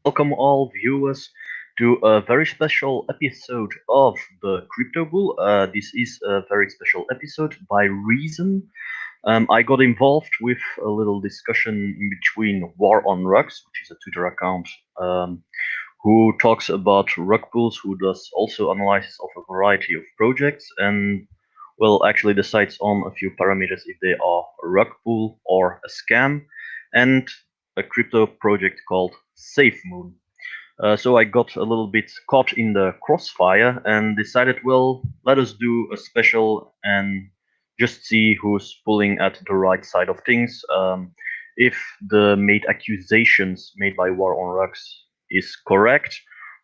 welcome all viewers to a very special episode of the Crypto Bull. This is a very special episode by reason I got involved with a little discussion in between War on Rugs, which is a Twitter account um, who talks about rug pulls, who does also analysis of a variety of projects, and well, actually decides on a few parameters if they are a rug pull or a scam, and a crypto project called Safemoon. So I got a little bit caught in the crossfire and decided, well, let us do a special and just see who's pulling at the right side of things. If the made accusations made by War on Rugs is correct,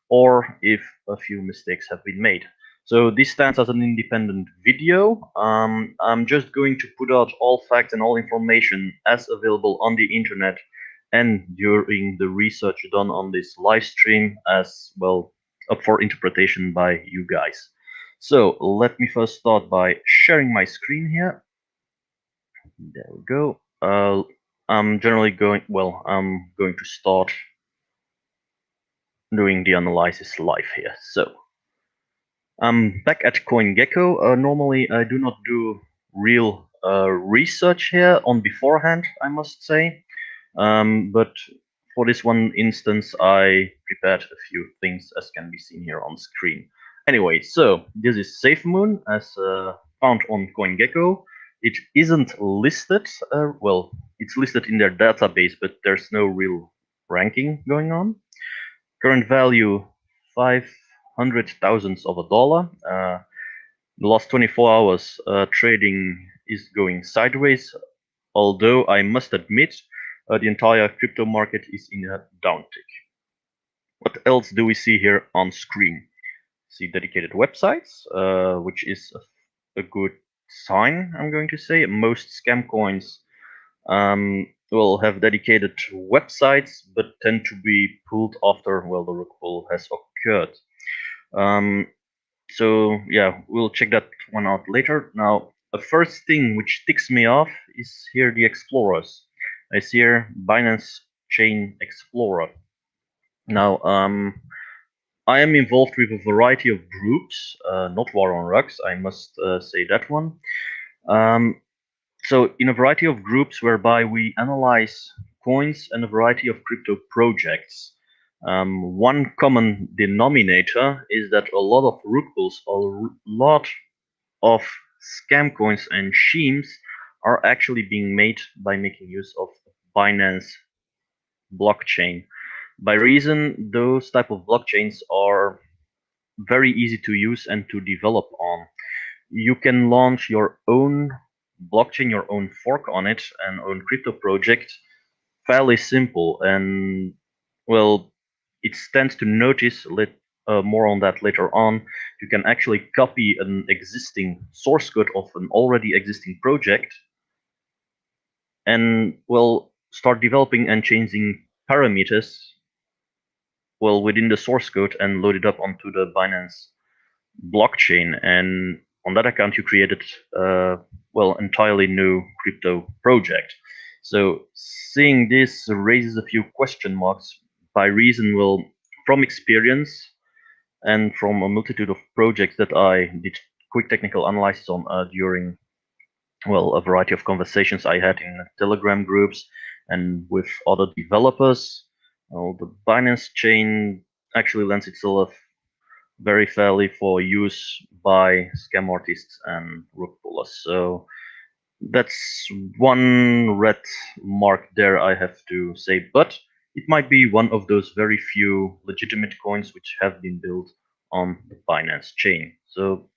or if a few mistakes have been made. So this stands as an independent video. I'm just going to put out all facts and all information as available on the internet and during the research done on this live stream as well up for interpretation by you guys. So let me first start by sharing my screen here. There we go. I'm going to start doing the analysis live here. So I'm back at CoinGecko. Normally I do not do real research here on beforehand, I must say. But for this one instance, I prepared a few things as can be seen here on screen. Anyway, so this is Safemoon as found on CoinGecko. It isn't listed. Well, it's listed in their database, but there's no real ranking going on. Current value 500,000 of a dollar. The last 24 hours trading is going sideways, although I must admit the entire crypto market is in a downtick. What else do we see here on screen? See dedicated websites, which is a good sign, I'm going to say. Most scam coins will have dedicated websites, but tend to be pulled after, well, the rug pull has occurred. Um, so yeah, we'll check that one out later. Now, the first thing which ticks me off is here the explorers. I see here Binance Chain Explorer. Now, I am involved with a variety of groups, not War on Rugs, I must say that one. Um, so, in a variety of groups whereby we analyze coins and a variety of crypto projects. One common denominator is that a lot of rug pulls, a lot of scam coins and schemes are actually being made by making use of Binance blockchain. By reason, those type of blockchains are very easy to use and to develop on. You can launch your own blockchain, your own fork on it, and own crypto project fairly simple. And well, it stands to notice more on that later on. You can actually copy an existing source code of an already existing project and well start developing and changing parameters well within the source code and load it up onto the Binance blockchain. And on that account, you created well entirely new crypto project. So seeing this raises a few question marks by reason well from experience and from a multitude of projects that I did quick technical analysis on during well a variety of conversations I had in Telegram groups and with other developers. Well, the Binance chain actually lends itself very fairly for use by scam artists and rug pullers. So that's one red mark there I have to say, but it might be one of those very few legitimate coins which have been built on the Binance chain. So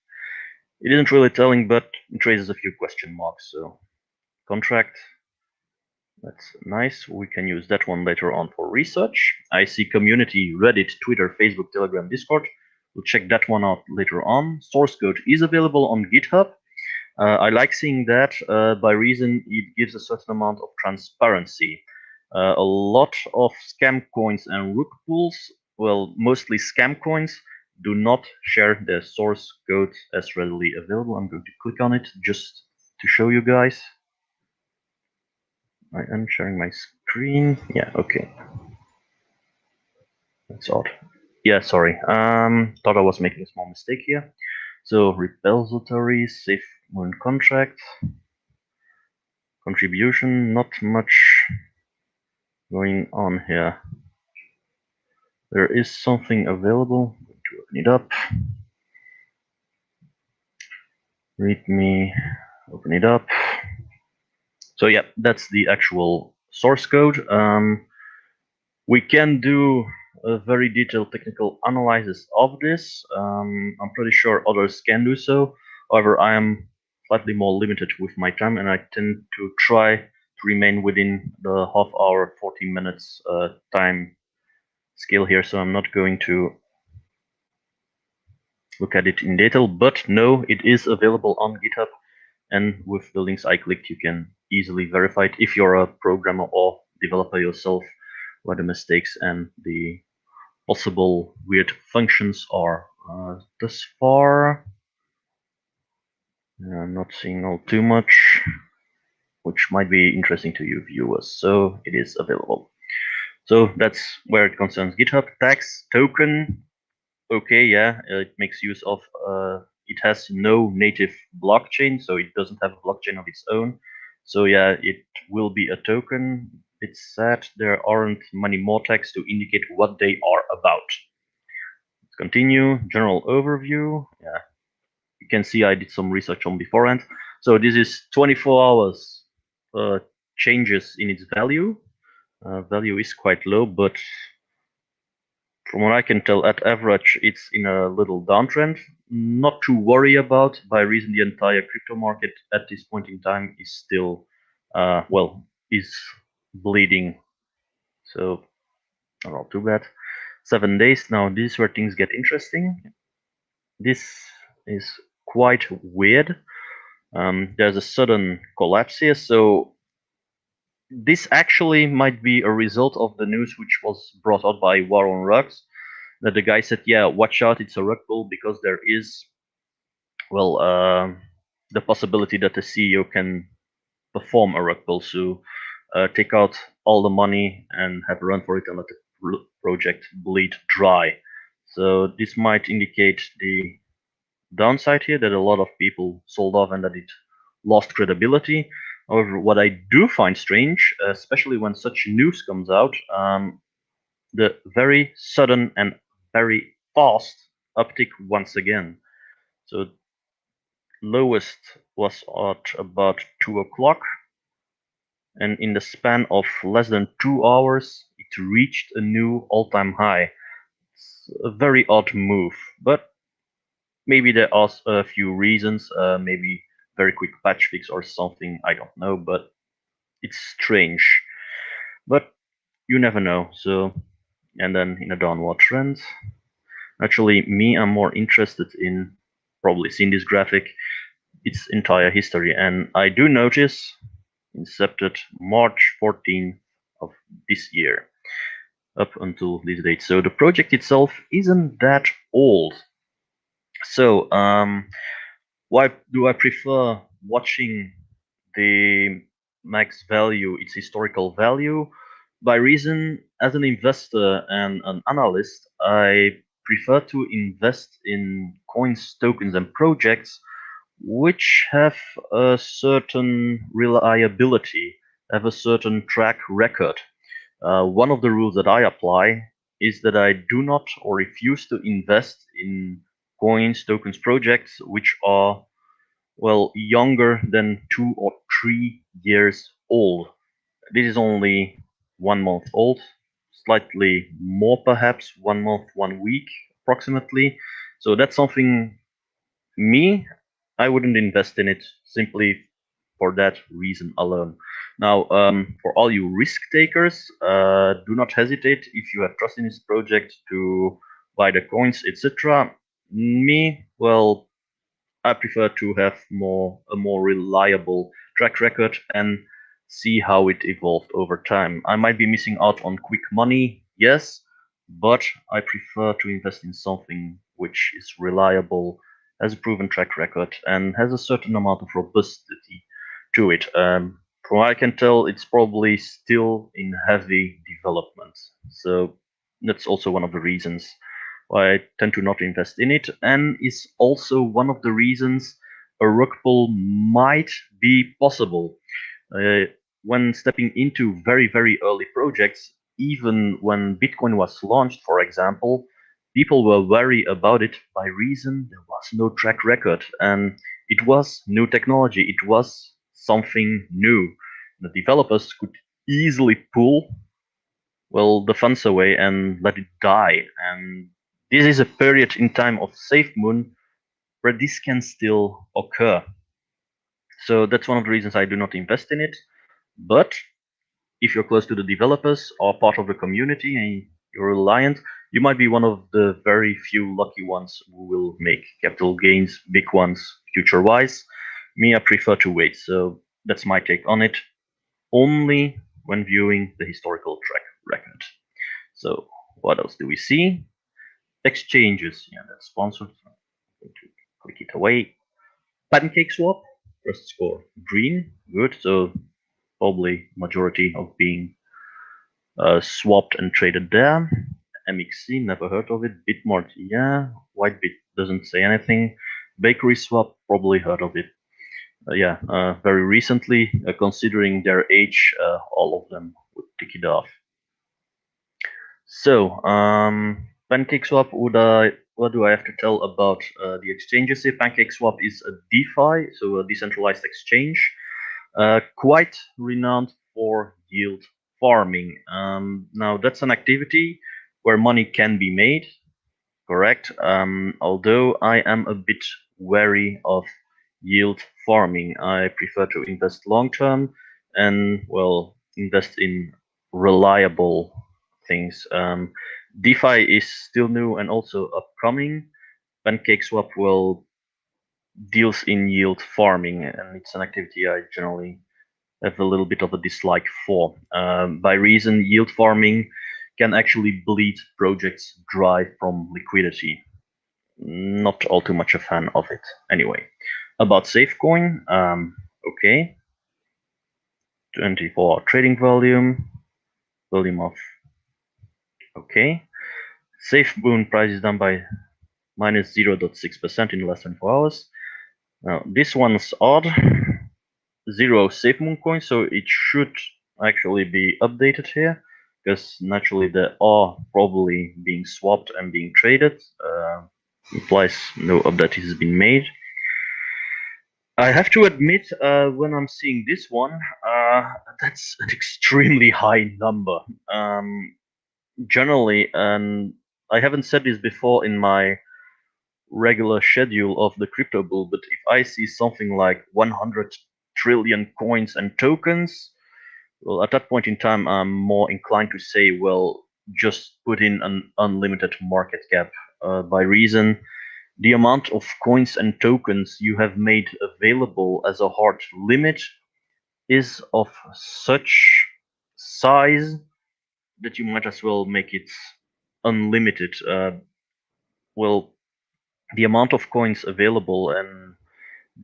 it isn't really telling, but it raises a few question marks. So contract, that's nice. We can use that one later on for research. I see community, Reddit, Twitter, Facebook, Telegram, Discord. We'll check that one out later on. Source code is available on GitHub. I like seeing that by reason it gives a certain amount of transparency. A lot of scam coins and rug pulls, well, mostly scam coins, do not share their source code as readily available. I'm going to click on it just to show you guys. I am sharing my screen. Yeah, okay. That's odd. Yeah, sorry. Thought I was making a small mistake here. So repository, Safemoon contract, contribution, not much going on here. There is something available. I'm going to open it up. README, open it up. So yeah, that's the actual source code. We can do a very detailed technical analysis of this. I'm pretty sure others can do so. However, I am slightly more limited with my time, and I tend to try to remain within the half hour, 40 minutes time scale here. So I'm not going to look at it in detail, but no, it is available on GitHub. And with the links I clicked, you can easily verify it if you're a programmer or developer yourself, where the mistakes and the possible weird functions are. Thus far, I'm not seeing all too much, which might be interesting to you viewers. So it is available. So that's where it concerns GitHub. Tags token, okay, yeah, it makes use of. It has no native blockchain, so it doesn't have a blockchain of its own. So yeah, it will be a token. It's sad there aren't many more tags to indicate what they are about. Let's continue. General overview. Yeah, you can see I did some research on beforehand. So this is 24 hours changes in its value. Value is quite low, but from what I can tell, at average, it's in a little downtrend. Not to worry about, by reason the entire crypto market at this point in time is still, is bleeding. So, not too bad. 7 days. Now, this is where things get interesting. This is quite weird. There's a sudden collapse here. So, this actually might be a result of the news which was brought out by War on Rugs, that the guy said, yeah, watch out, it's a rug pull, because there is, the possibility that the CEO can perform a rug pull, so take out all the money and have a run for it and let the project bleed dry. So this might indicate the downside here, that a lot of people sold off and that it lost credibility. However, what I do find strange, especially when such news comes out, the very sudden and very fast uptick once again. So lowest was at about 2 o'clock, and in the span of less than 2 hours, it reached a new all-time high. It's a very odd move, but maybe there are a few reasons, maybe very quick patch fix or something, I don't know, but it's strange. But you never know. So, and then in a downward trend. Actually, I'm more interested in, probably seen this graphic, its entire history. And I do notice, incepted March 14th of this year, up until this date. So the project itself isn't that old. So why do I prefer watching the max value, its historical value? By reason, as an investor and an analyst, I prefer to invest in coins, tokens, and projects which have a certain reliability, have a certain track record. One of the rules that I apply is that I do not or refuse to invest in coins, tokens, projects which are, younger than 2 or 3 years old. This is only 1 month old, slightly more perhaps, 1 month, 1 week approximately. So that's something, me, I wouldn't invest in it simply for that reason alone. Now, for all you risk takers, do not hesitate if you have trust in this project to buy the coins, etc. Me, I prefer to have a more reliable track record and see how it evolved over time. I might be missing out on quick money, yes, but I prefer to invest in something which is reliable, has a proven track record, and has a certain amount of robustity to it. From what I can tell, it's probably still in heavy development. So That's also one of the reasons why I tend to not invest in it, and is also one of the reasons a rug pull might be possible. Uh, when stepping into very early projects, even when Bitcoin was launched, for example, people were wary about it by reason there was no track record and it was new technology. It was something new. The developers could easily pull the funds away and let it die. And this is a period in time of Safemoon where this can still occur. So that's one of the reasons I do not invest in it. But if you're close to the developers or part of the community and you're reliant, you might be one of the very few lucky ones who will make capital gains, big ones, future wise. Me, I prefer to wait. So that's my take on it, only when viewing the historical track record. So what else do we see? Exchanges. Yeah, that's sponsored. I'm going to click it away. Pancake swap. First score green. Good. So probably majority of being swapped and traded there. MXC, never heard of it. Bitmart, yeah. Whitebit doesn't say anything. Bakery Swap, probably heard of it. Very recently, considering their age, all of them would tick it off. So, PancakeSwap, what do I have to tell about the exchanges here? PancakeSwap is a DeFi, so a decentralized exchange, quite renowned for yield farming. Now, that's an activity where money can be made, correct? Although I am a bit wary of yield farming, I prefer to invest long term and, invest in reliable things. DeFi is still new and also upcoming. PancakeSwap deals in yield farming, and it's an activity I generally have a little bit of a dislike for. By reason, yield farming can actually bleed projects dry from liquidity. Not all too much a fan of it. Anyway, about Safecoin, okay, 24 trading volume of okay. Safemoon price is down by minus 0.6% in less than 4 hours. Now this one's odd. Zero Safemoon coin, so it should actually be updated here, because naturally they are probably being swapped and being traded. Implies no update has been made. I have to admit, when I'm seeing this one, that's an extremely high number. Generally, and I haven't said this before in my regular schedule of the crypto bull, but if I see something like 100 trillion coins and tokens, well, at that point in time, I'm more inclined to say, well, just put in an unlimited market cap. By reason, the amount of coins and tokens you have made available as a hard limit is of such size that you might as well make it unlimited. Well, the amount of coins available and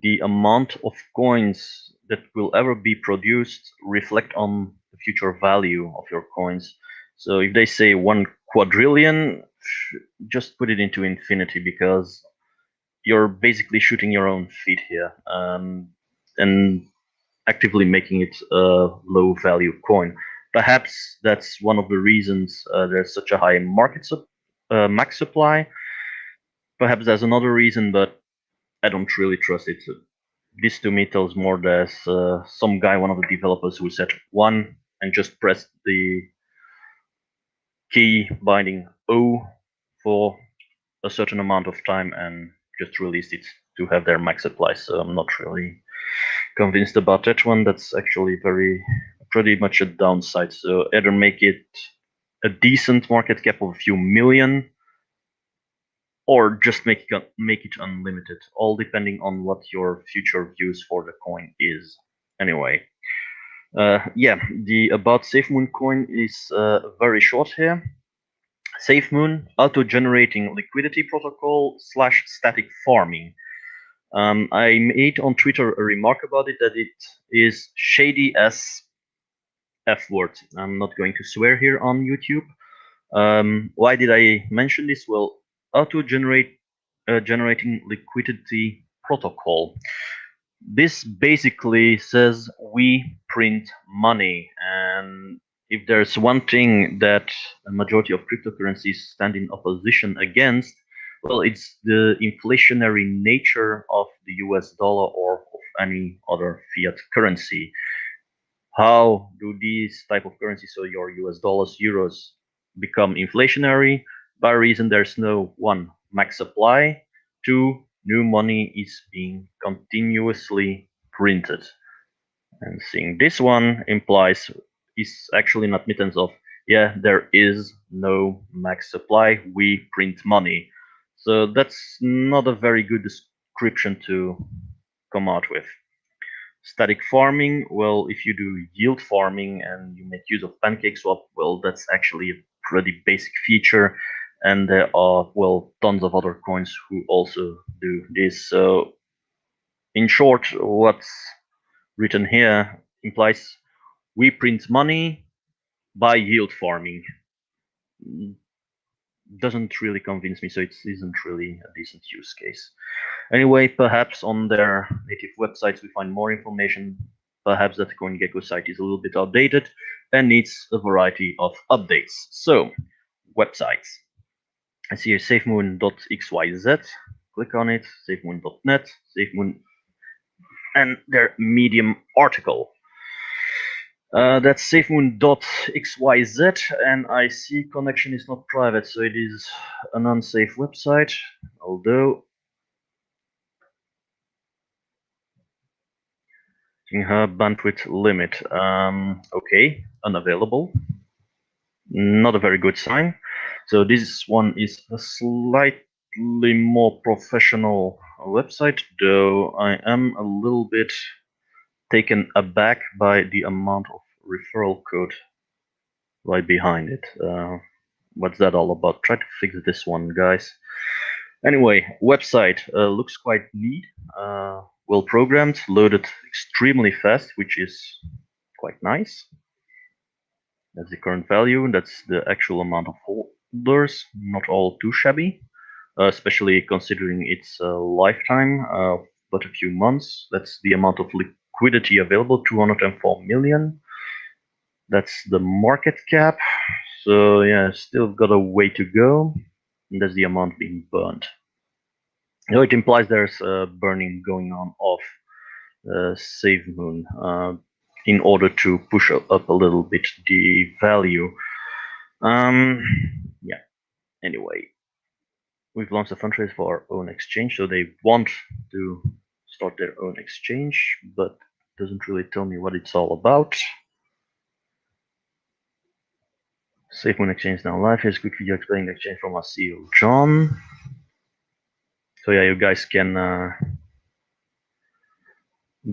the amount of coins that will ever be produced reflect on the future value of your coins. So if they say 1 quadrillion, just put it into infinity, because you're basically shooting your own feet here, and actively making it a low value coin. Perhaps that's one of the reasons there's such a high max supply. Perhaps there's another reason, but I don't really trust it. This to me tells more there's some guy, one of the developers, who said one and just pressed the key binding O for a certain amount of time and just released it to have their max supply. So I'm not really convinced about that one. That's actually pretty much a downside. So either make it a decent market cap of a few million, or just make it unlimited, all depending on what your future views for the coin is. Anyway, the about Safemoon coin is very short here. Safemoon, auto-generating liquidity protocol / static farming. I made on Twitter a remark about it, that it is shady as F word. I'm not going to swear here on YouTube. Why did I mention this? Well, auto generating liquidity protocol. This basically says we print money, and if there's one thing that a majority of cryptocurrencies stand in opposition against, well, it's the inflationary nature of the US dollar or of any other fiat currency. How do these type of currencies, so your US dollars, euros, become inflationary? By reason there's no one max supply, two, new money is being continuously printed. And seeing this one implies is actually an admittance of, yeah, there is no max supply, we print money. So that's not a very good description to come out with. Static farming, well, if you do yield farming and you make use of PancakeSwap, well, that's actually a pretty basic feature. And there are, well, tons of other coins who also do this. So, in short, what's written here implies we print money by yield farming. Doesn't really convince me, so it isn't really a decent use case. Anyway, perhaps on their native websites we find more information. Perhaps that CoinGecko site is a little bit outdated and needs a variety of updates. So, websites. I see here safemoon.xyz. Click on it, safemoon.net, safemoon, and their Medium article. That's safemoon.xyz, and I see connection is not private, so it is an unsafe website, although her bandwidth limit. Okay, unavailable. Not a very good sign. So this one is a slightly more professional website, though I am a little bit taken aback by the amount of referral code right behind it. What's that all about? Try to fix this one, guys. Anyway, website looks quite neat, well programmed, loaded extremely fast, which is quite nice. That's the current value. That's the actual amount of holders. Not all too shabby, especially considering its lifetime, but a few months. That's the amount of liquidity available, 204 million. That's the market cap. So yeah, still got a way to go. And that's the amount being burned. So it implies there's burning going on off Safemoon in order to push up a little bit the value. Yeah. Anyway, we've launched a fundraiser for our own exchange, so they want to start their own exchange, but doesn't really tell me what it's all about. Safemoon Exchange now live. Here's a quick video explaining the exchange from our CEO John. So yeah, you guys can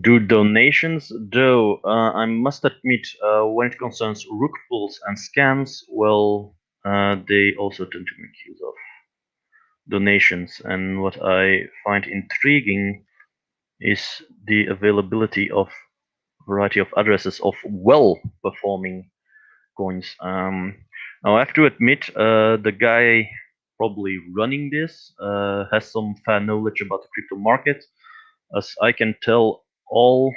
do donations, though I must admit, when it concerns rook pulls and scams, well, they also tend to make use of donations. And what I find intriguing is the availability of a variety of addresses of well-performing coins. Now I have to admit, the guy probably running this has some fair knowledge about the crypto market. As I can tell, all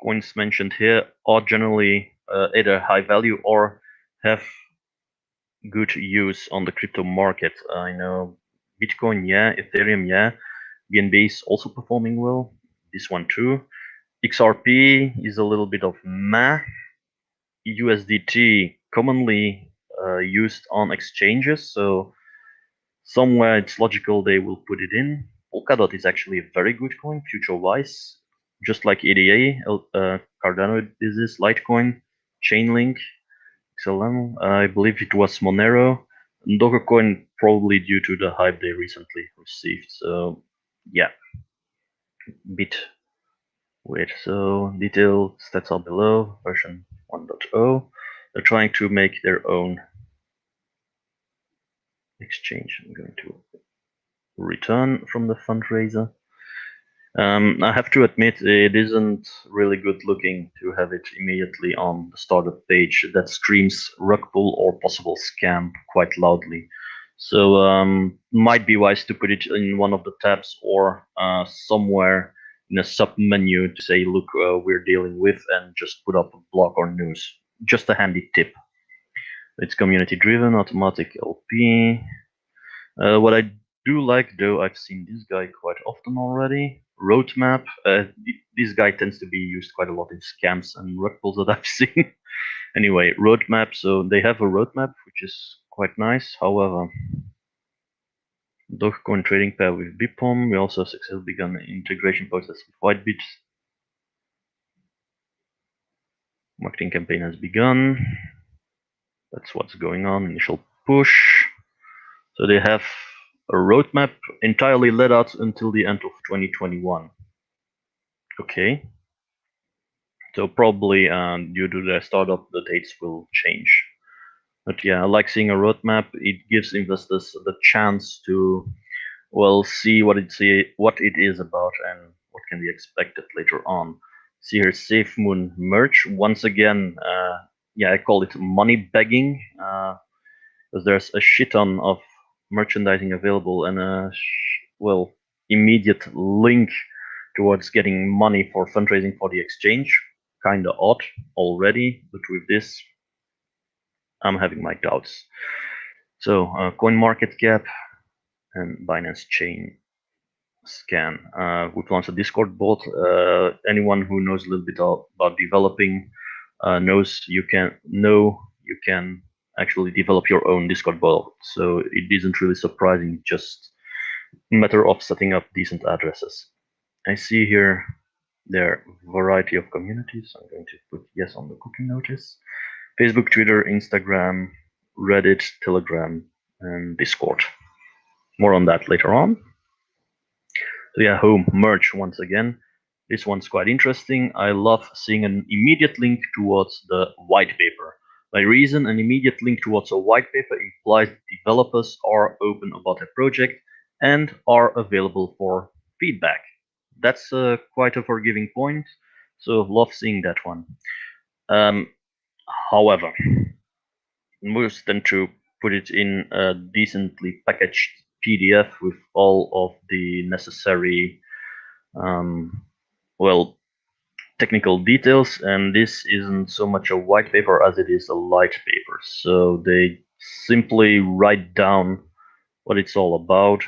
coins mentioned here are generally either high value or have good use on the crypto market. I know Bitcoin, yeah, Ethereum, yeah, BNB is also performing well. This one too. XRP is a little bit of meh. USDT commonly used on exchanges, so somewhere it's logical they will put it in. Polkadot is actually a very good coin, future-wise, just like EDA. Cardano is this, Litecoin, Chainlink, XLM. I believe it was Monero. And Dogecoin probably due to the hype they recently received. So yeah, bit weird. So detailed stats are below, version 1.0. They're trying to make their own exchange. I'm going to return from the fundraiser. I have to admit, it isn't really good looking to have it immediately on the startup page. That screams rug pull or possible scam quite loudly. So, might be wise to put it in one of the tabs or somewhere in a sub menu to say, look, we're dealing with, and just put up a blog or news. Just a handy tip. It's community driven, automatic LP. What I do like, though, I've seen this guy quite often already. Roadmap. This guy tends to be used quite a lot in scams and rug pulls that I've seen. Anyway, roadmap. So they have a roadmap, which is quite nice. However, Dogecoin trading pair with BPOM. We also successfully begun an integration process with Whitebit. Marketing campaign has begun. That's what's going on. Initial push. So they have a roadmap entirely laid out until the end of 2021. Okay. So probably due to their startup, the dates will change. But yeah, I like seeing a roadmap. It gives investors the chance to see what it is about and what can be expected later on. See here, Safemoon merge once again. Yeah, I call it money begging because there's a shit ton of merchandising available and a immediate link towards getting money for fundraising for the exchange. Kinda odd already, but with this, I'm having my doubts. So, CoinMarketCap and Binance Chain Scan. We've launched a Discord bot. Anyone who knows a little bit about developing knows you can actually develop your own Discord bot. So it isn't really surprising, just a matter of setting up decent addresses. I see here there are a variety of communities. I'm going to put yes on the cookie notice. Facebook, Twitter, Instagram, Reddit, Telegram, and Discord. More on that later on. So yeah, home merge once again. This one's quite interesting. I love seeing an immediate link towards the white paper. By reason, an immediate link towards a white paper implies developers are open about a project and are available for feedback. That's quite a forgiving point, so love seeing that one. However, most tend to put it in a decently packaged PDF with all of the necessary, um, well, technical details, and this isn't so much a white paper as it is a light paper. So they simply write down what it's all about.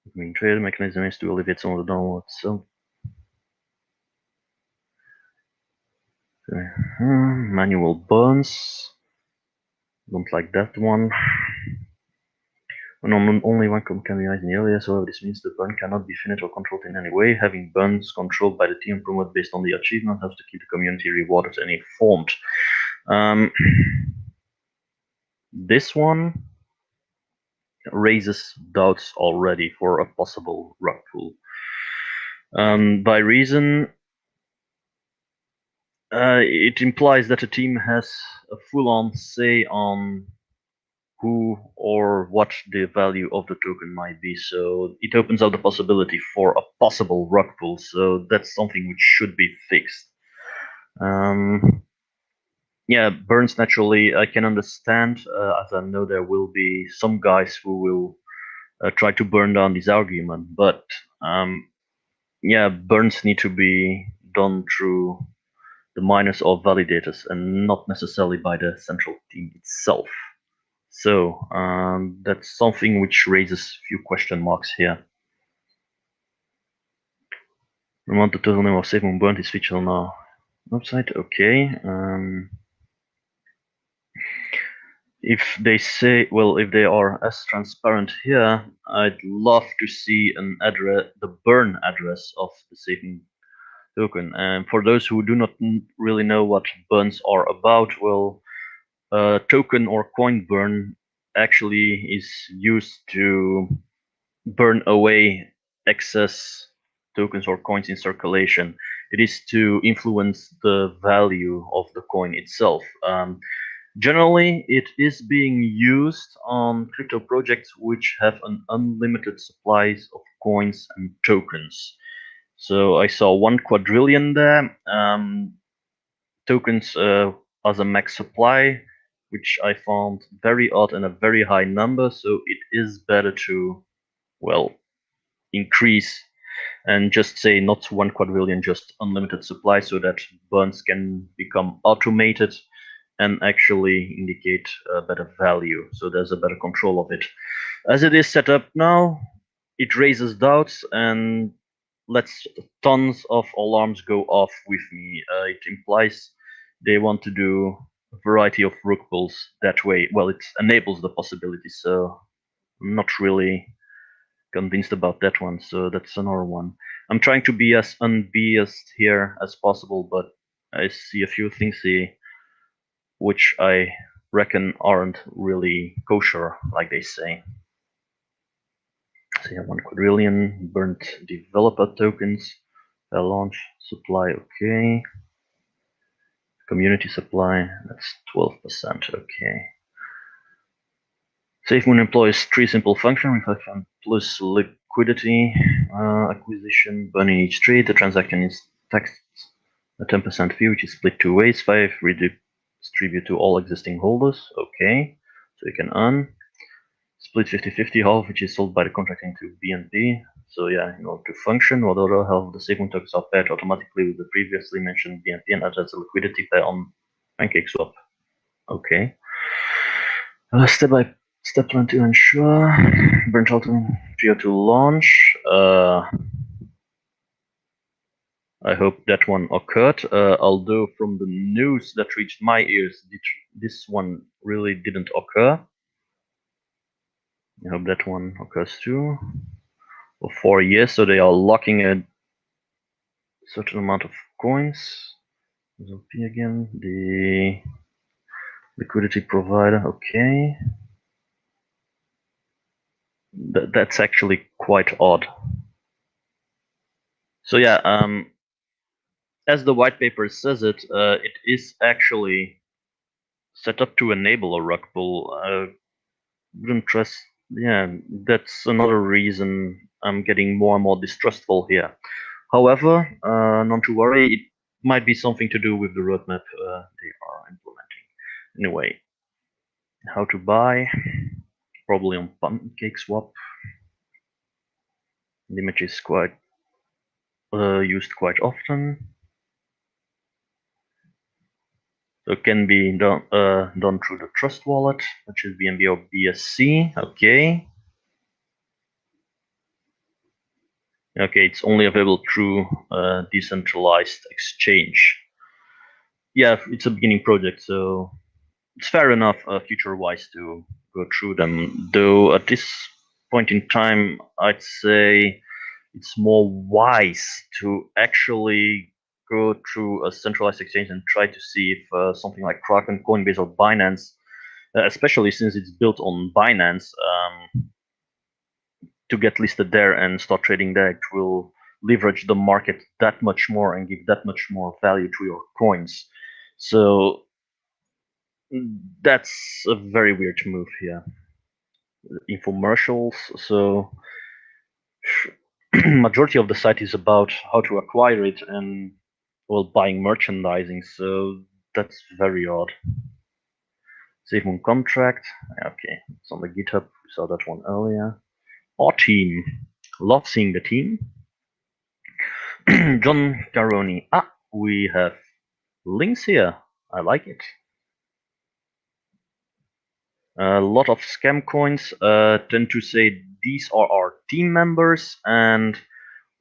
I mean, trade mechanism is to alleviate some of the downloads. So, manual burns. Don't like that one. When only one can be used in the area, so this means the burn cannot be finished or controlled in any way. Having burns controlled by the team promoted based on the achievement helps to keep the community rewarded and informed. This one raises doubts already for a possible rug pull. By reason, it implies that the team has a full-on say on who or what the value of the token might be. So it opens up the possibility for a possible rug pull. So that's something which should be fixed. Yeah, burns naturally I can understand, as I know there will be some guys who will try to burn down this argument, but yeah, burns need to be done through the miners or validators and not necessarily by the central team itself. So that's something which raises a few question marks here. We want the total name of Safemoon burnt is featured on our website. Okay. If they say, if they are as transparent here, I'd love to see an address, the burn address of the Safemoon token. And for those who do not really know what burns are about, token or coin burn actually is used to burn away excess tokens or coins in circulation. It is to influence the value of the coin itself. Generally, it is being used on crypto projects which have an unlimited supplies of coins and tokens. So I saw 1 quadrillion there. Tokens as a max supply, which I found very odd and a very high number. So it is better to, well, increase and just say not 1 quadrillion, just unlimited supply, so that burns can become automated and actually indicate a better value. So there's a better control of it. As it is set up now, it raises doubts and lets tons of alarms go off with me. It implies they want to do a variety of rug pulls that way. Well, it enables the possibility, so I'm not really convinced about that one. So that's another one. I'm trying to be as unbiased here as possible, but I see a few things here which I reckon aren't really kosher, like they say. So yeah, 1 quadrillion burnt developer tokens. Launch supply, okay. Community supply, that's 12%, okay. Safemoon employs 3 simple functions: reflection plus liquidity, acquisition, burning each trade. The transaction is taxed a 10% fee, which is split 2 ways. 5 redistribute to all existing holders, okay. So you can earn. Split 50-50, half which is sold by the contracting to BNB. So yeah, in order to function, while the other half of the Safemoon tokens are paired automatically with the previously mentioned BNB and added as a liquidity pair on PancakeSwap. Okay. Step by step plan to ensure burnt alternate prior to launch. I hope that one occurred. Although from the news that reached my ears, this one really didn't occur. I hope that one occurs too. For 4 years, so they are locking a certain amount of coins. P again, the liquidity provider, okay. That's actually quite odd. So yeah, as the white paper says it, it is actually set up to enable a rug pull. I wouldn't trust. Yeah, that's another reason I'm getting more and more distrustful here. However, not to worry, it might be something to do with the roadmap they are implementing. Anyway, how to buy? Probably on PancakeSwap. The image is quite used quite often. So it can be done through the Trust Wallet, which is BNB or BSC. Okay. Okay, it's only available through decentralized exchange. Yeah, it's a beginning project, so it's fair enough future-wise to go through them. Though at this point in time, I'd say it's more wise to actually go through a centralized exchange and try to see if something like Kraken, Coinbase, or Binance, especially since it's built on Binance, to get listed there and start trading there, it will leverage the market that much more and give that much more value to your coins. So that's a very weird move here. Infomercials. So majority of the site is about how to acquire it and, well, buying merchandising. So that's very odd. Safemoon contract. Okay, it's on the GitHub. We saw that one earlier. Our team. Love seeing the team. John Caroni. We have links here. I like it. A lot of scam coins tend to say these are our team members, and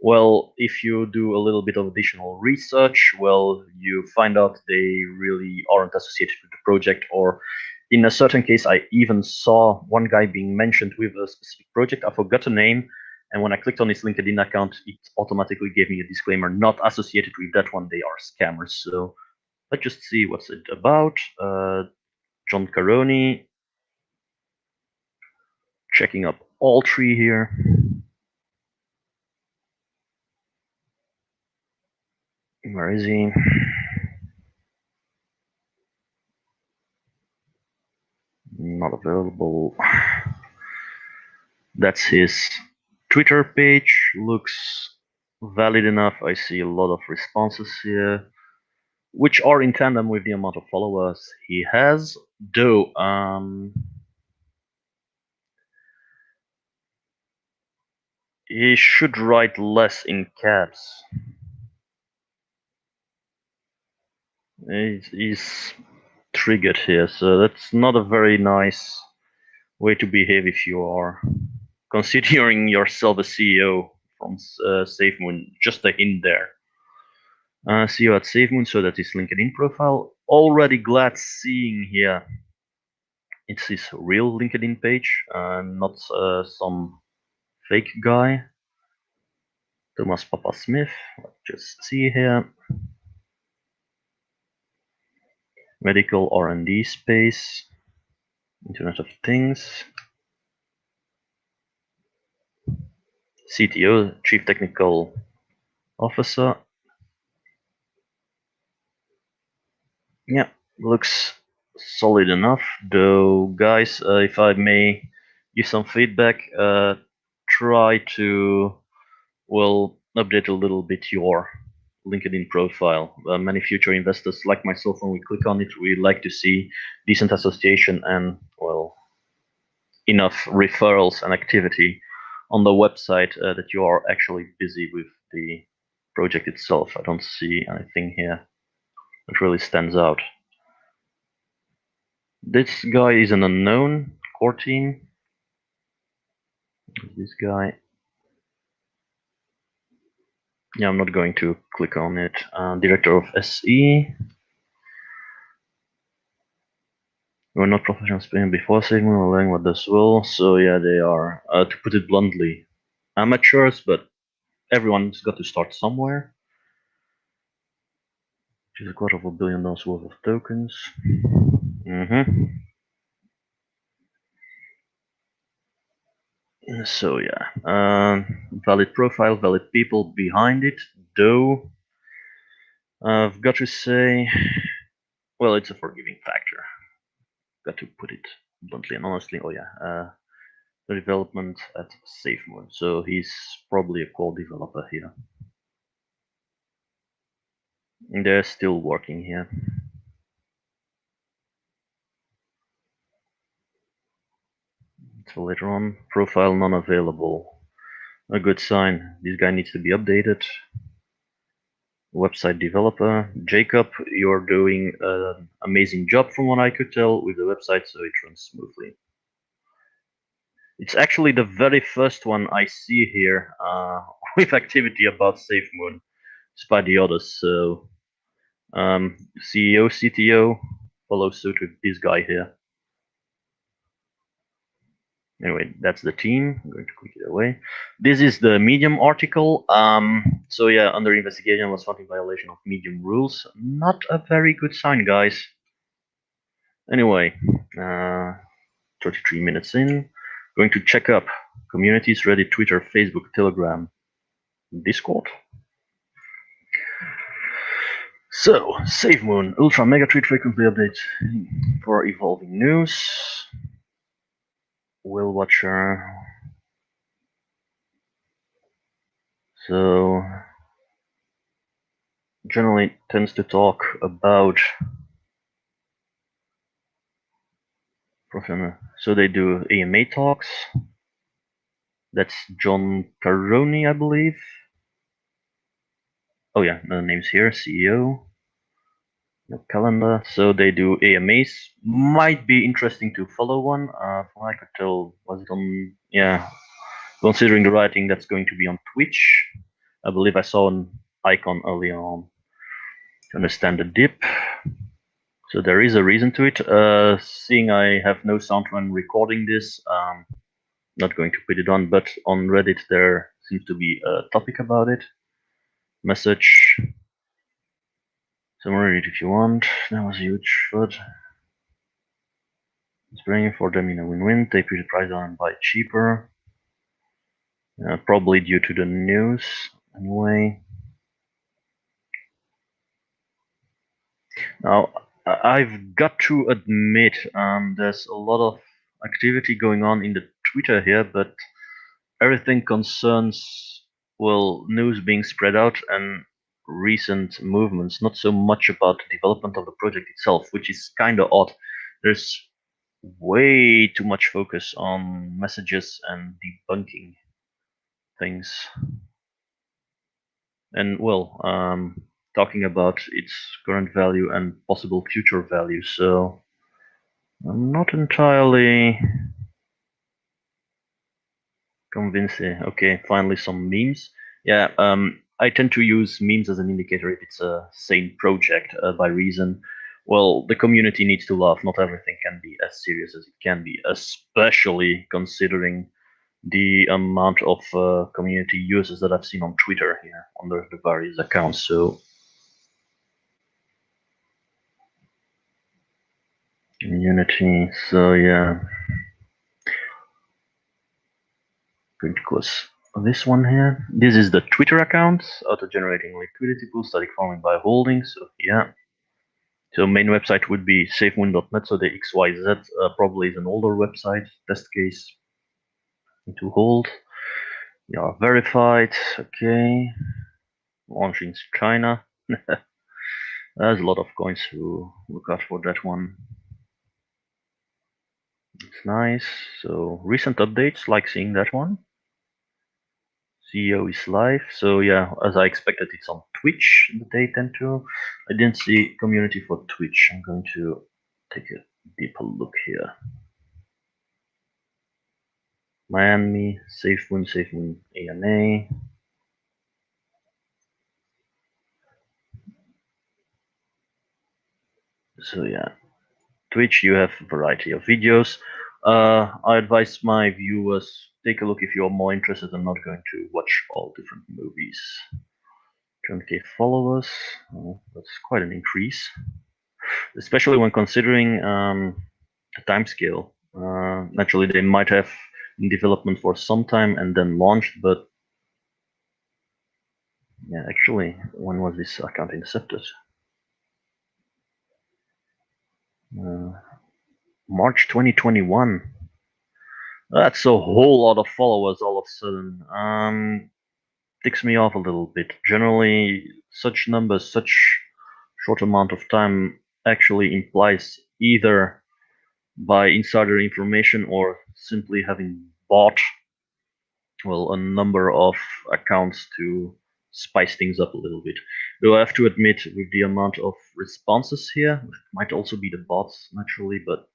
well, if you do a little bit of additional research, well, you find out they really aren't associated with the project, or in a certain case, I even saw one guy being mentioned with a specific project. I forgot the name, and when I clicked on his LinkedIn account, it automatically gave me a disclaimer, not associated with that one, they are scammers. So let's just see what's it about. John Caroni, checking up all three here. Where is he? Not available. That's his Twitter page looks valid enough. I see a lot of responses here, which are in tandem with the amount of followers he has. Though, he should write less in caps. He's triggered here, so that's not a very nice way to behave if you are considering yourself a CEO from Safemoon. Just a hint there. CEO at Safemoon, so that is LinkedIn profile. Already glad seeing here it's his real LinkedIn page, not some fake guy. Thomas Papa Smith. Let's just see here. Medical R&D space. Internet of Things. CTO, Chief Technical Officer. Yeah, looks solid enough. Though, guys, if I may give some feedback, try to, well, update a little bit your LinkedIn profile. Many future investors like myself, when we click on it, we like to see decent association and, well, enough referrals and activity on the website that you are actually busy with the project itself. I don't see anything here that really stands out. This guy is an unknown core team. This guy. Yeah, I'm not going to click on it. Director of SE. We're not professionals playing before Safemoon, we're learning what this will. So yeah, they are, to put it bluntly, amateurs, but everyone's got to start somewhere. Which is $250 million worth of tokens. So yeah, valid profile, valid people behind it. Though I've got to say, well, it's a forgiving factor. Got to put it bluntly and honestly. Oh yeah, the development at Safemoon. So he's probably a core developer here. They're still working here. So later on, profile non-available. A good sign. This guy needs to be updated. Website developer. Jacob, you're doing an amazing job from what I could tell with the website, so it runs smoothly. It's actually the very first one I see here with activity about Safemoon, despite the others. So CEO, CTO, follow suit with this guy here. Anyway, that's the team. I'm going to click it away. This is the Medium article. So yeah, under investigation was found in violation of Medium rules. Not a very good sign, guys. Anyway, 33 minutes in. Going to check up communities, Reddit, Twitter, Facebook, Telegram, Discord. So, Safemoon, Ultra Mega Tweet frequently updates for evolving news. Whale Watcher. So, generally tends to talk about. So they do AMA talks. That's John Caroni, I believe. Oh yeah, the name's here, CEO. The calendar. So they do AMAs. Might be interesting to follow one. From what I could tell, was it on? Yeah, considering the writing, that's going to be on Twitch. I believe I saw an icon earlier on to understand the dip. So there is a reason to it. Seeing I have no sound when recording this, not going to put it on, but on Reddit there seems to be a topic about it. Message. Summary read if you want. That was a huge flood. It's bringing for them in a win-win. They put the price down and buy cheaper. Probably due to the news. Anyway. Now, I've got to admit, there's a lot of activity going on in the Twitter here, but everything concerns, well, news being spread out and recent movements, not so much about the development of the project itself, which is kind of odd. There's way too much focus on messages and debunking things. And well, talking about its current value and possible future value. So I'm not entirely convinced here. Okay, finally some memes. Yeah, I tend to use memes as an indicator if it's a sane project by reason. Well, the community needs to laugh. Not everything can be as serious as it can be, especially considering the amount of community users that I've seen on Twitter here under the various accounts. So community. So yeah, going to close this one here. This is the Twitter account, auto-generating liquidity pool, static farming by holding. So yeah. So main website would be safemoon.net. So the XYZ probably is an older website. Test case to hold. You are verified. Okay. Launching in China. There's a lot of coins to look out for that one. It's nice. So recent updates, like seeing that one. CEO is live. So yeah, as I expected, it's on Twitch the day 10-2. I didn't see community for Twitch. I'm going to take a deeper look here. Miami, Safemoon AMA. So yeah, Twitch, you have a variety of videos. I advise my viewers take a look if you're more interested and not going to watch all different movies. 20k followers, that's quite an increase, especially when considering the time scale. Naturally, they might have in development for some time and then launched, but yeah, actually, when was this account incepted? March 2021. That's a whole lot of followers all of a sudden. Ticks me off a little bit. Generally, such numbers, such short amount of time actually implies either by insider information or simply having bought, well, a number of accounts to spice things up a little bit. Though I have to admit, with the amount of responses here, it might also be the bots naturally, but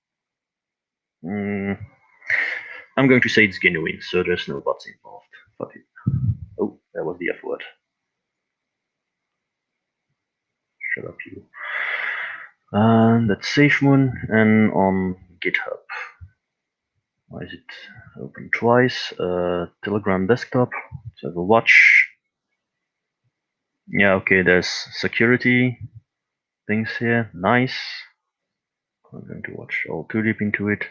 I'm going to say it's genuine, so there's no bots involved. Fuck it. Oh, that was the F word. Shut up, you. And that's Safemoon, and on GitHub. Why is it open twice? Telegram desktop. Let's have a watch. Yeah, okay, there's security things here. Nice. I'm going to watch all too deep into it.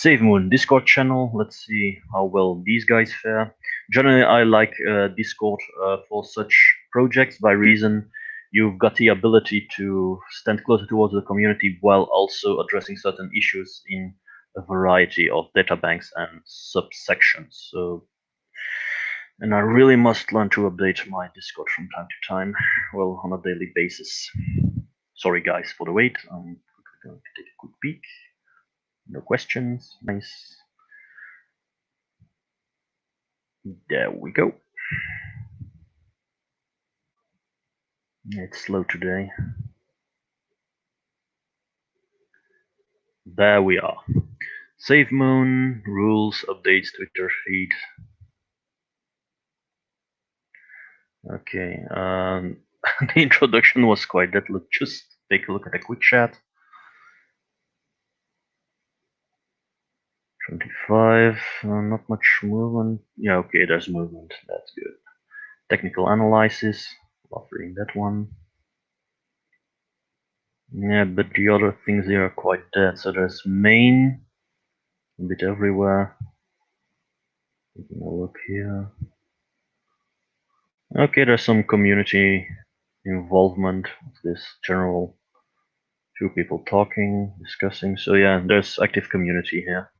Safemoon Discord channel. Let's see how well these guys fare. Generally, I like Discord for such projects by reason you've got the ability to stand closer towards the community while also addressing certain issues in a variety of data banks and subsections. So, and I really must learn to update my Discord from time to time, well, on a daily basis. Sorry, guys, for the wait. I'm going to take a quick peek. No questions. Nice. There we go. It's slow today. There we are. Safemoon, rules, updates, Twitter feed. Okay, the introduction was quite that. Let's just take a look at a quick chat. 25, not much movement. Yeah, okay, there's movement. That's good. Technical analysis, love reading that one. Yeah, but the other things here are quite dead. So there's main, a bit everywhere. Taking a look here. Okay, there's some community involvement of this general few people talking, discussing. So yeah, there's active community here.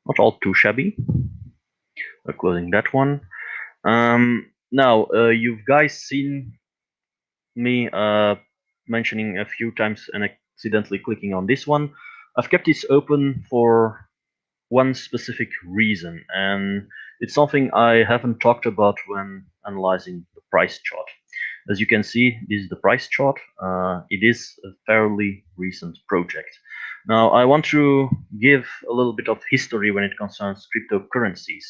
Not all too shabby. Closing that one. Now, you've guys seen me mentioning a few times and accidentally clicking on this one. I've kept this open for one specific reason, and it's something I haven't talked about when analyzing the price chart. As you can see, this is the price chart. It is a fairly recent project. Now, I want to give a little bit of history when it concerns cryptocurrencies.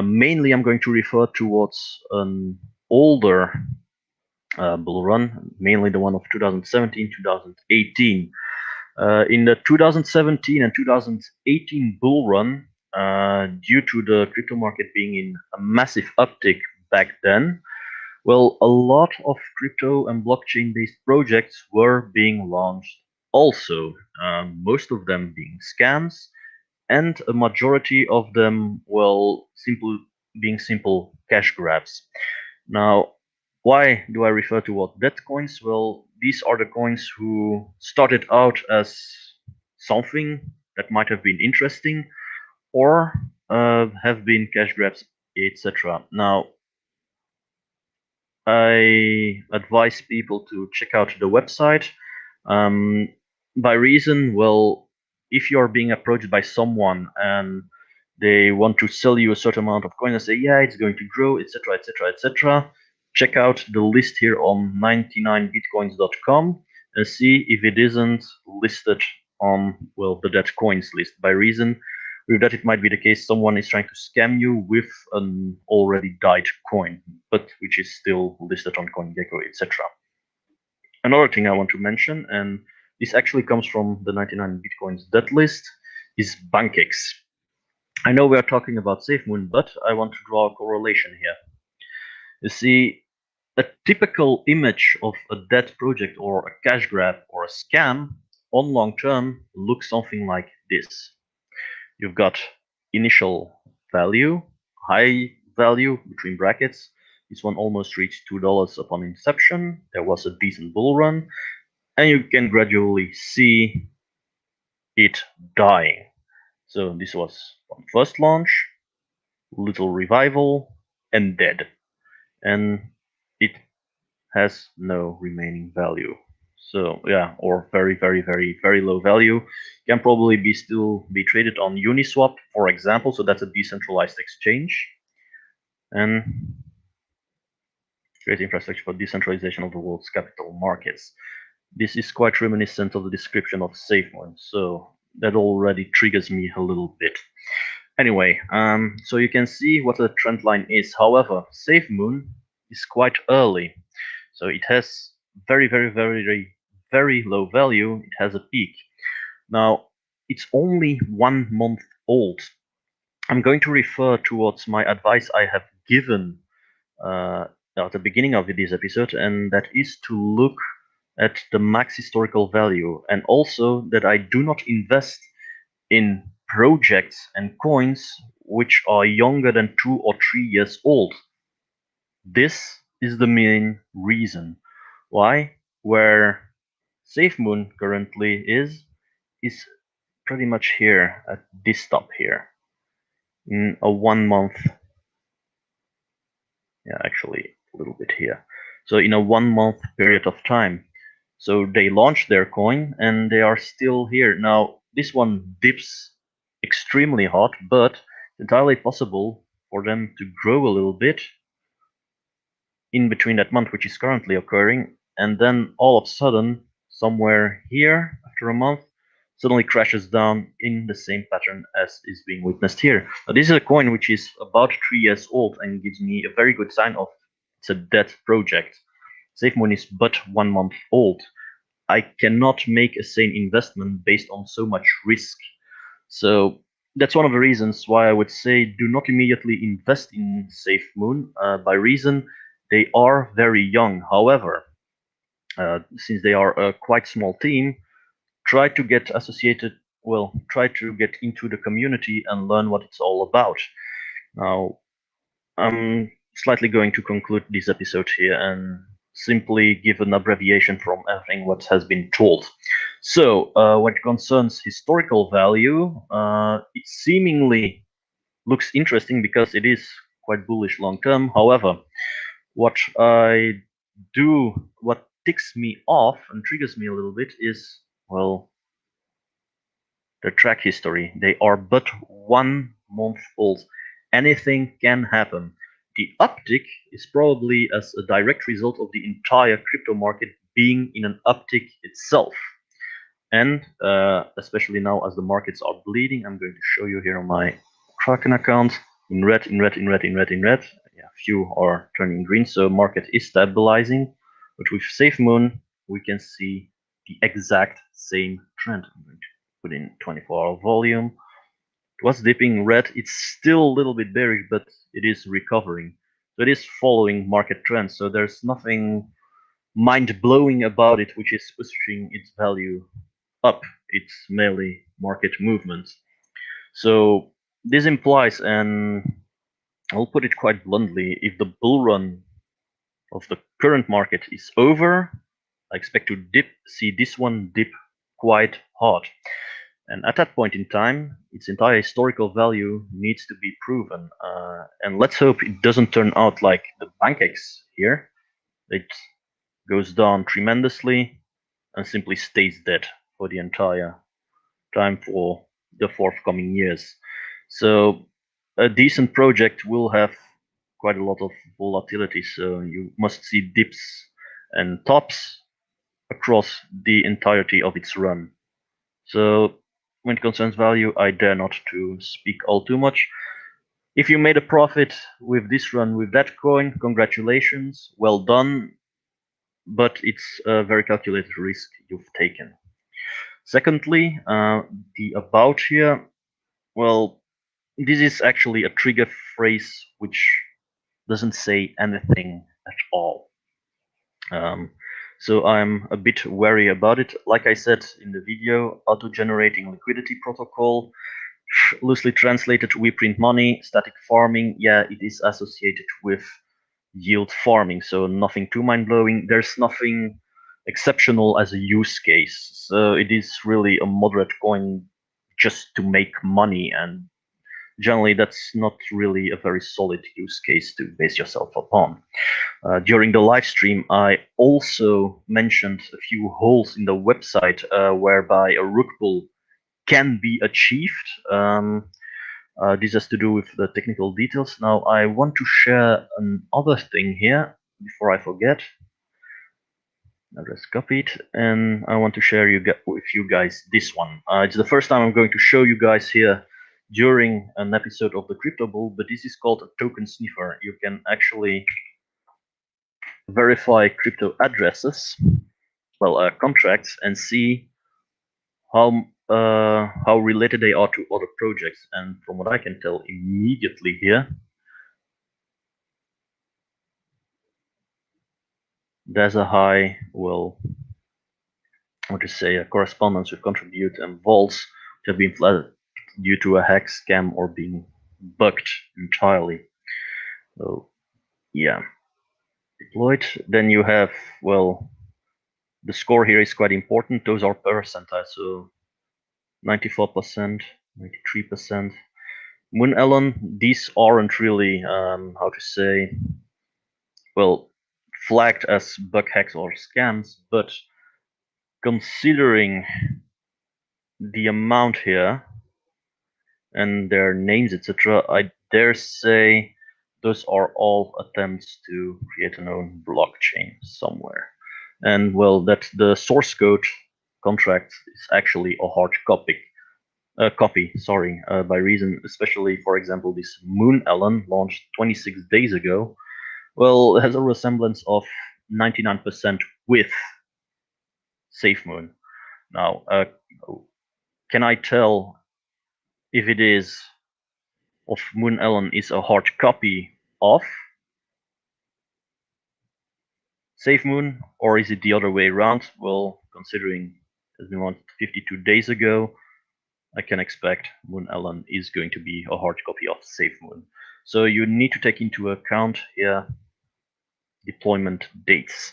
Mainly, I'm going to refer towards an older bull run, mainly the one of 2017, 2018. In the 2017 and 2018 bull run, due to the crypto market being in a massive uptick back then, well, a lot of crypto and blockchain based projects were being launched also, most of them being scams, and a majority of them, well, simple cash grabs. Now, why do I refer to what debt coins? Well, these are the coins who started out as something that might have been interesting or have been cash grabs, etc. Now, I advise people to check out the website. Um, by reason, well, if you are being approached by someone and they want to sell you a certain amount of coins and say, yeah, it's going to grow, etc., etc., etc., check out the list here on 99bitcoins.com and see if it isn't listed on, well, the dead coins list. By reason, with that, it might be the case someone is trying to scam you with an already died coin, but which is still listed on CoinGecko, etc. Another thing I want to mention, and this actually comes from the 99 Bitcoins debt list, is BankX. I know we are talking about Safemoon, but I want to draw a correlation here. You see, a typical image of a dead project or a cash grab or a scam on long term looks something like this. You've got initial value, high value between brackets. This one almost reached $2 upon inception. There was a decent bull run, and you can gradually see it dying. So this was from first launch, little revival, and dead. And it has no remaining value. So yeah, or very, very, very, very low value. Can probably still be traded on Uniswap, for example. So that's a decentralized exchange, and great infrastructure for decentralization of the world's capital markets. This is quite reminiscent of the description of Safemoon, so that already triggers me a little bit. Anyway, so you can see what the trend line is. However, Safemoon is quite early, so it has very, very, very, very, very low value. It has a peak. Now, it's only 1 month old. I'm going to refer towards my advice I have given at the beginning of this episode, and that is to look at the max historical value, and also that I do not invest in projects and coins which are younger than 2 or 3 years old. This is the main reason why. Where Safemoon currently is pretty much here at this top here in a 1 month. Yeah, actually a little bit here. So in a 1 month period of time. So they launched their coin and they are still here. Now this one dips extremely hot, but it's entirely possible for them to grow a little bit in between that month, which is currently occurring, and then all of a sudden, somewhere here after a month, suddenly crashes down in the same pattern as is being witnessed here. Now, this is a coin which is about 3 years old and gives me a very good sign of it's a dead project. Safemoon is but 1 month old. I cannot make a sane investment based on so much risk. So that's one of the reasons why I would say do not immediately invest in Safemoon. By reason, they are very young. However, since they are a quite small team, try to get associated. Well, try to get into the community and learn what it's all about. Now, I'm slightly going to conclude this episode here and simply give an abbreviation from everything what has been told. So, when it concerns historical value, it seemingly looks interesting because it is quite bullish long term. However, what I do, what ticks me off and triggers me a little bit is, well, their track history. They are but 1 month old. Anything can happen. The uptick is probably as a direct result of the entire crypto market being in an uptick itself. And especially now as the markets are bleeding, I'm going to show you here on my Kraken account in red, in red, in red, in red, in red. Yeah, few are turning green, so market is stabilizing. But with Safemoon, we can see the exact same trend. I'm going to put in 24-hour volume. It was dipping red. It's still a little bit bearish, but it is recovering. So it is following market trends. So there's nothing mind-blowing about it, which is pushing its value up. It's merely market movement. So this implies, and I'll put it quite bluntly, if the bull run of the current market is over, I expect to see this one dip quite hard. And at that point in time, its entire historical value needs to be proven. And let's hope it doesn't turn out like the pancakes here. It goes down tremendously and simply stays dead for the entire time for the forthcoming years. So a decent project will have quite a lot of volatility. So you must see dips and tops across the entirety of its run. So when it concerns value, I dare not to speak all too much. If you made a profit with this run with that coin, congratulations, well done. But it's a very calculated risk you've taken. Secondly, the about here, well, this is actually a trigger phrase which doesn't say anything at all. So I'm a bit wary about it. Like I said in the video, auto-generating liquidity protocol, loosely translated, we print money, static farming, yeah, it is associated with yield farming, so nothing too mind-blowing. There's nothing exceptional as a use case. So it is really a moderate coin just to make money, and generally that's not really a very solid use case to base yourself upon. During the live stream, I also mentioned a few holes in the website whereby a rug pull can be achieved. This has to do with the technical details. Now, I want to share another thing here before I forget. I'll just copy it, and I want to share with you guys this one. It's the first time I'm going to show you guys here during an episode of the Crypto Bull, but this is called a token sniffer. You can actually verify crypto addresses, well, contracts, and see how related they are to other projects. And from what I can tell immediately here, there's a high, well, what to say, a correspondence with contribute and vaults which have been flooded due to a hack, scam, or being bugged entirely. So yeah, deployed. Then you have, well, the score here is quite important. Those are percentiles, so 94%, 93%. Moon Ellen, these aren't really, how to say, well, flagged as bug hacks or scams, but considering the amount here and their names, etc., I dare say those are all attempts to create an own blockchain somewhere. And well, that the source code contract is actually a hard copy, sorry, by reason, especially, for example, this Moon Ellen launched 26 days ago. Well, it has a resemblance of 99% with Safemoon. Now, can I tell if it is of Moon Ellen is a hard copy of Safemoon, or is it the other way around? Well, considering it's been launched 52 days ago, I can expect Moon Ellen is going to be a hard copy of Safemoon. So you need to take into account here deployment dates.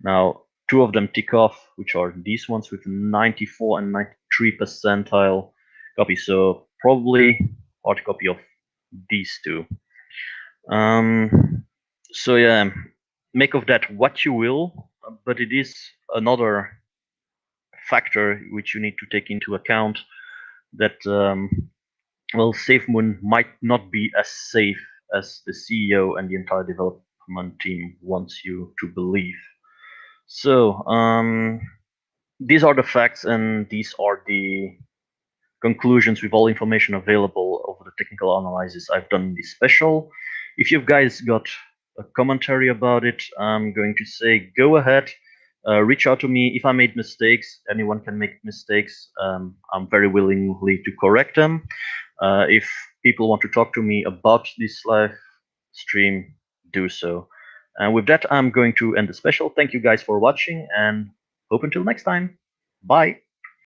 Now, two of them tick off, which are these ones with 94 and 93 percentile copy. So probably hard copy of these two. So yeah, make of that what you will, but it is another factor which you need to take into account that well, Safemoon might not be as safe as the CEO and the entire development team wants you to believe. So these are the facts, and these are the conclusions with all information available over the technical analysis I've done in this special. If you guys got a commentary about it, I'm going to say go ahead, reach out to me. If I made mistakes, anyone can make mistakes. I'm very willingly to correct them. If people want to talk to me about this live stream, do so. And with that, I'm going to end the special. Thank you guys for watching, and hope until next time. Bye.